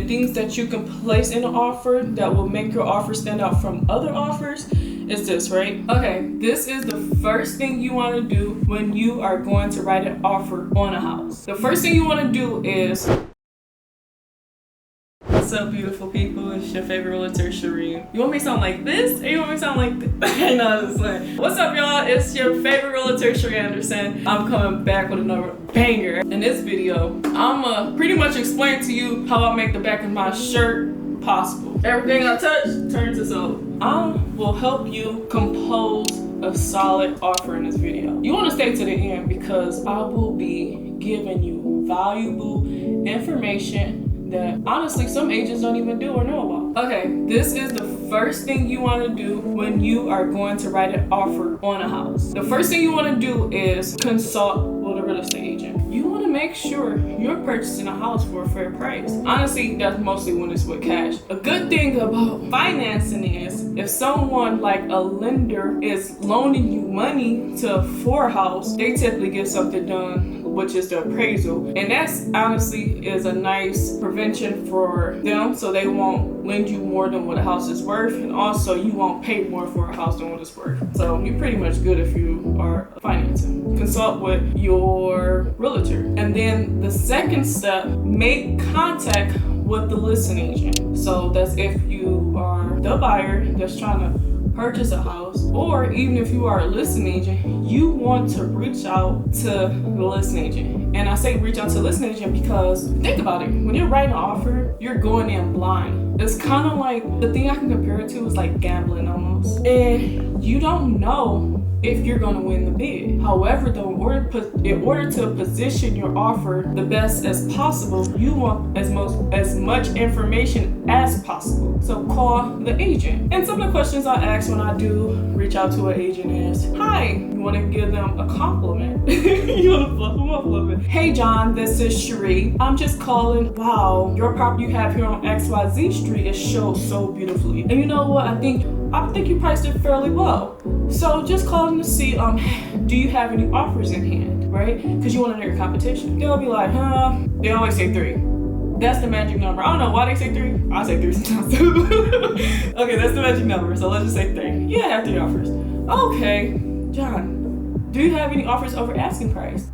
and things that you can place in an offer that will make your offer stand out from other offers is this, right? Okay, this is the first thing you want to do when you are going to write an offer on a house. The first thing you want to do is, what's up, beautiful people? It's your favorite realtor, Cheri. You want me to sound like this, or you want me to sound like this? I know, I'm just like, what's up, y'all? It's your favorite realtor, Cheri Anderson. I'm coming back with another banger. In this video, I'm pretty much explain to you how I make the back of my shirt possible. Everything I touch turns to soap. I will help you compose a solid offer in this video. You want to stay to the end because I will be giving you valuable information that honestly some agents don't even do or know about. Okay, this is the first thing you want to do when you are going to write an offer on a house. The first thing you want to do is consult with a real estate agent. You want to make sure you're purchasing a house for a fair price. Honestly, that's mostly when it's with cash. A good thing about financing is if someone like a lender is loaning you money for a house, they typically get something done, which is the appraisal. And that's honestly is a nice prevention for them, so they won't lend you more than what a house is worth, and also you won't pay more for a house than what it's worth. So you're pretty much good if you are financing. Consult with your realtor. And then the second step, make contact with the listing agent. So that's if you are the buyer that's trying to purchase a house, or even if you are a listing agent, you want to reach out to the listing agent. And I say reach out to the listing agent because think about it, when you're writing an offer, you're going in blind. It's kind of like, the thing I can compare it to is like gambling almost. And you don't know if you're going to win the bid. However, though, in order to position your offer the best as possible, you want as much information as possible. So call the agent. And some of the questions I ask when I do reach out to an agent is, hi, you want to give them a compliment. You want to fluff them up a little bit. Hey John, this is Cheri. I'm just calling. Wow, your property you have here on XYZ Street is shown so beautifully. And you know what? I think you priced it fairly well. So just calling to see, do you have any offers in hand, right? Because you want to know your competition. They'll be like, they always say 3. That's the magic number. I don't know why they say 3. I say 3 sometimes too. Okay, that's the magic number. So let's just say 3. Yeah, I have 3 offers. Okay, John, do you have any offers over asking price?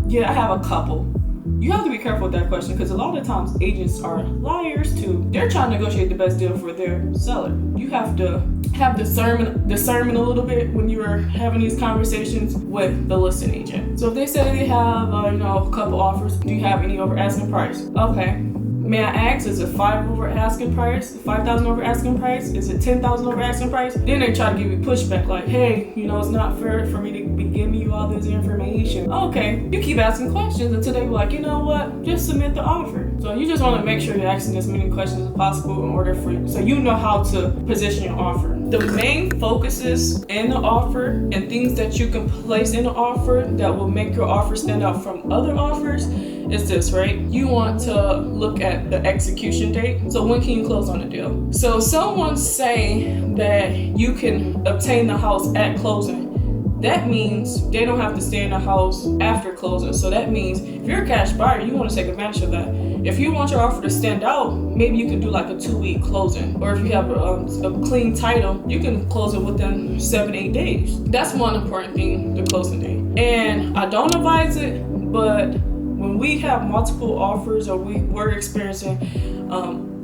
Yeah, I have a couple. You have to be careful with that question because a lot of times agents are liars too. They're trying to negotiate the best deal for their seller. You have to have discernment a little bit when you are having these conversations with the listing agent. So if they say they have a couple offers, do you have any over asking price? Okay. May I ask, is it 5 over asking price? 5,000 over asking price? Is it 10,000 over asking price? Then they try to give you pushback like, hey, it's not fair for me to be giving you all this information. Okay, you keep asking questions until they be like, you know what, just submit the offer. So you just want to make sure you're asking as many questions as possible in order for you, so you know how to position your offer. The main focuses in the offer and things that you can place in the offer that will make your offer stand out from other offers is this, right? You want to look at the execution date. So when can you close on a deal? So someone say that you can obtain the house at closing. That means they don't have to stay in the house after closing. So that means if you're a cash buyer, you want to take advantage of that. If you want your offer to stand out, maybe you can do like a 2-week closing. Or if you have a clean title, you can close it within 7-8 days. That's one important thing, the closing date. And I don't advise it, but when we have multiple offers or we're experiencing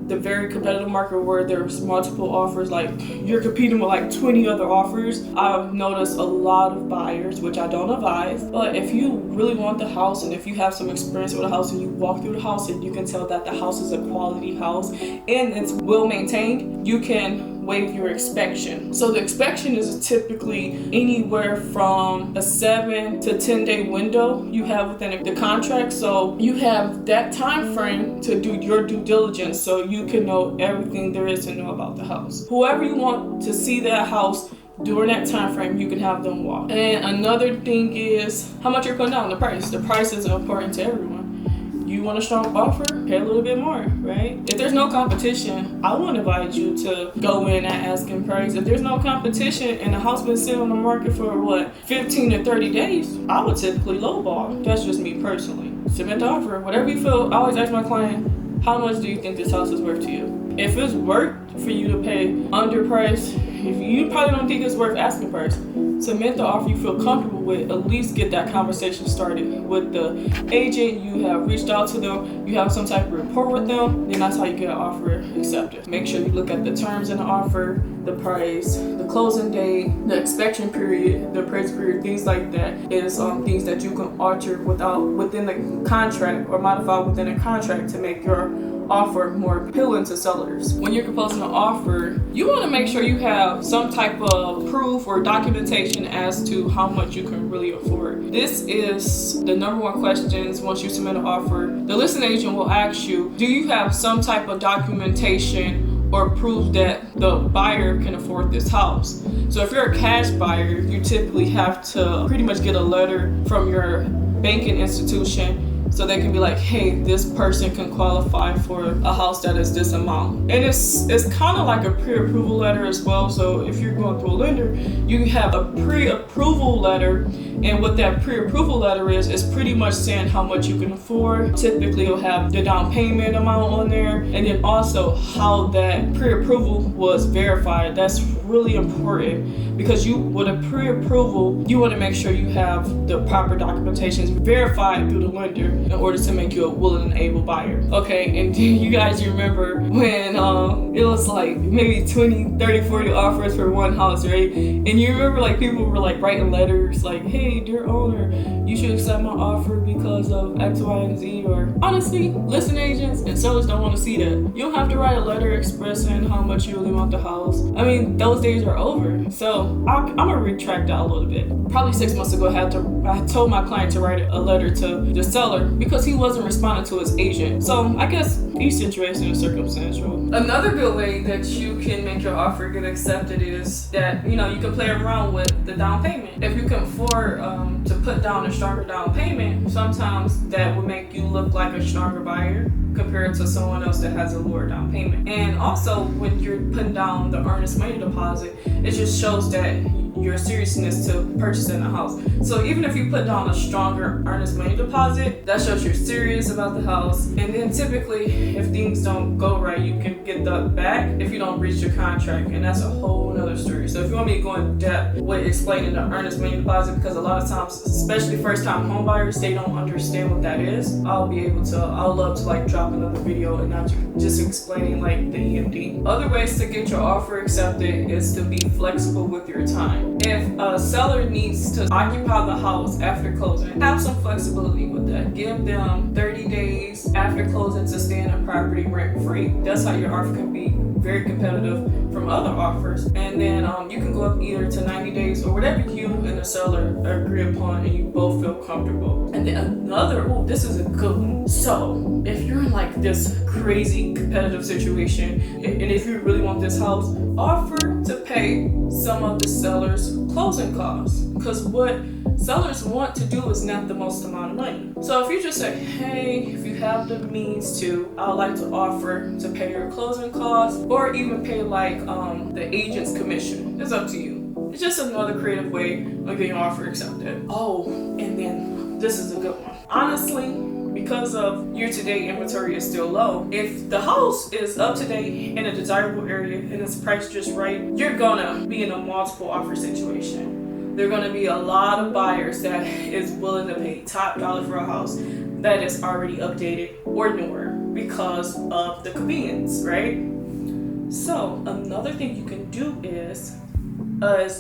the very competitive market where there's multiple offers, like you're competing with like 20 other offers, I've noticed a lot of buyers, which I don't advise, but if you really want the house and if you have some experience with a house and you walk through the house and you can tell that the house is a quality house and it's well maintained, you can waive your inspection. So the inspection is typically anywhere from a 7 to 10 day window you have within the contract. So you have that time frame to do your due diligence so you can know everything there is to know about the house. Whoever you want to see that house during that time frame, you can have them walk. And another thing is how much you're putting down, the price. The price is important to everyone. You want a strong offer, pay a little bit more, right? If there's no competition, I wouldn't advise you to go in at asking price. If there's no competition and the house been sitting on the market for 15 to 30 days, I would typically lowball. That's just me personally. Submit the offer, whatever you feel. I always ask my client, how much do you think this house is worth to you? If it's worth for you to pay underpriced, if you probably don't think it's worth asking price, submit the offer you feel comfortable with. At least get that conversation started with the agent. You have reached out to them, you have some type of rapport with them, then that's how you get an offer accepted. Make sure you look at the terms in the offer, the price, the closing date, the inspection period, the appraisal period, things like that is things that you can alter within the contract or modify within a contract to make your offer more appealing to sellers. When you're proposing an offer, you want to make sure you have some type of proof or documentation as to how much you can really afford. This is the number one questions once you submit an offer. The listing agent will ask you, do you have some type of documentation or proof that the buyer can afford this house? So if you're a cash buyer, you typically have to pretty much get a letter from your banking institution so they can be like, hey, this person can qualify for a house that is this amount. And it's kind of like a pre-approval letter as well. So if you're going through a lender, you have a pre-approval letter. And what that pre-approval letter is pretty much saying how much you can afford. Typically you'll have the down payment amount on there, and then also how that pre-approval was verified. That's really important because with a pre-approval, you want to make sure you have the proper documentations verified through the lender in order to make you a willing and able buyer. Okay, and you guys remember when it was like maybe 20, 30, 40 offers for one house, right? And you remember like people were like writing letters like, hey, dear owner, you should accept my offer because of X, Y, and Z. Or honestly, listing agents and sellers don't want to see that. You don't have to write a letter expressing how much you really want the house. I mean, those days are over. So I'm gonna retract that a little bit. Probably 6 months ago, I told my client to write a letter to the seller because he wasn't responding to his agent. So I guess each situation is circumstantial. Another good way that you can make your offer get accepted is that, you can play around with the down payment. If you can afford to put down a stronger down payment, sometimes that will make you look like a stronger buyer compared to someone else that has a lower down payment. And also when you're putting down the earnest money deposit, it just shows that your seriousness to purchasing a house. So even if you put down a stronger earnest money deposit, that shows you're serious about the house. And then typically, if things don't go right, you can get that back if you don't reach your contract, and that's a whole nother story. So if you want me to go in depth with explaining the earnest money deposit, because a lot of times, especially first-time home buyers, they don't understand what that is, I'll love to like drop another video and not just explaining like the EMD. Other ways to get your offer accepted is to be flexible with your time. If a seller needs to occupy the house after closing, have some flexibility with that. Give them 30 days after closing to stay in the property rent-free. That's how your offer can be very competitive from other offers. And then you can go up either to 90 days or whatever you and the seller agree upon and you both feel comfortable. And then this is a good one. So if you're in like this crazy competitive situation and if you really want this house, offer to pay some of the seller's closing costs. Because what sellers want to do is net the most amount of money. So if you just say, hey, if you have the means to, I would like to offer to pay your closing costs or even pay like the agent's commission. It's up to you. It's just another creative way of getting your offer accepted. Oh, and then this is a good one. Honestly, because of year-to-date inventory is still low, if the house is up to date in a desirable area and it's priced just right, you're gonna be in a multiple offer situation. There are gonna be a lot of buyers that is willing to pay top dollar for a house that is already updated or newer because of the convenience, right? So another thing you can do is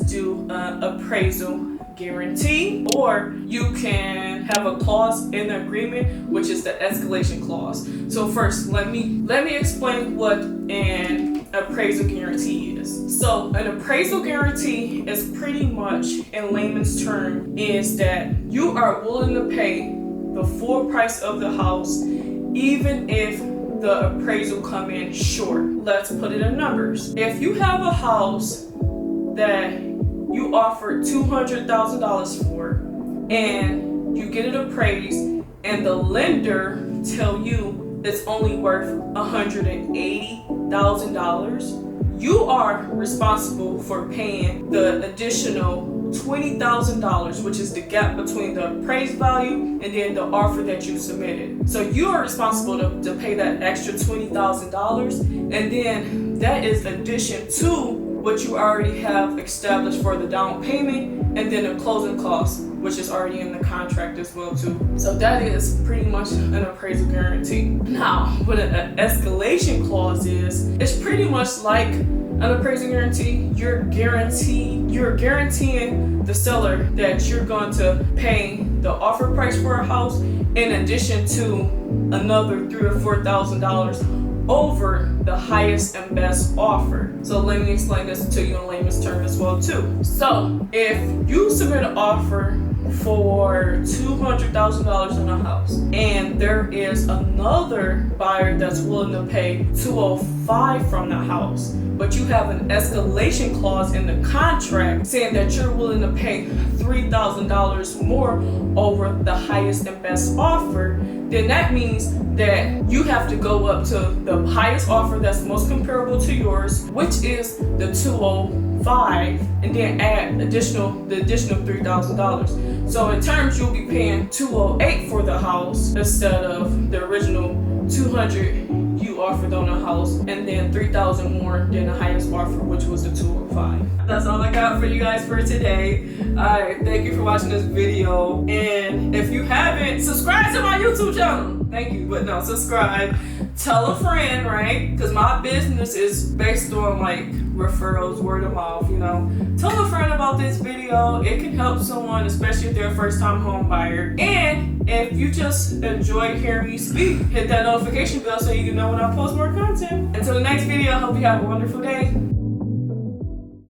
do an appraisal guarantee, or you can have a clause in the agreement, which is the escalation clause. So first, let me explain what an appraisal guarantee is. So an appraisal guarantee is pretty much, in layman's term, is that you are willing to pay the full price of the house, even if the appraisal come in short. Let's put it in numbers. If you have a house that you offer $200,000 for, and you get it appraised, and the lender tell you it's only worth $180,000, you are responsible for paying the additional $20,000, which is the gap between the appraised value and then the offer that you submitted. So you are responsible to pay that extra $20,000, and then that is addition to what you already have established for the down payment and then the closing costs, which is already in the contract as well too. So that is pretty much an appraisal guarantee. Now, what an escalation clause is, it's pretty much like an appraisal guarantee. You're guaranteeing the seller that you're going to pay the offer price for a house in addition to another $3,000 or $4,000 over the highest and best offer. So let me explain this to you in layman's terms as well too. So if you submit an offer for $200,000 on a house and there is another buyer that's willing to pay $205,000 from the house, but you have an escalation clause in the contract saying that you're willing to pay $3,000 more over the highest and best offer, then that means that you have to go up to the highest offer that's most comparable to yours, which is the $205,000, and then add the additional $3,000. So in terms, you'll be paying $208,000 for the house instead of the original $200,000 you offered on the house, and then $3,000 more than the highest offer, which was the $205,000. That's all I got for you guys for today. Alright, thank you for watching this video, and if you haven't, subscribe to my YouTube channel. Thank you, but no, subscribe. Tell a friend, right? Because my business is based on like referrals, word of mouth, you know. Tell a friend about this video. It can help someone, especially if they're a first-time home buyer. And if you just enjoy hearing me speak, hit that notification bell so you can know when I post more content. Until the next video, I hope you have a wonderful day.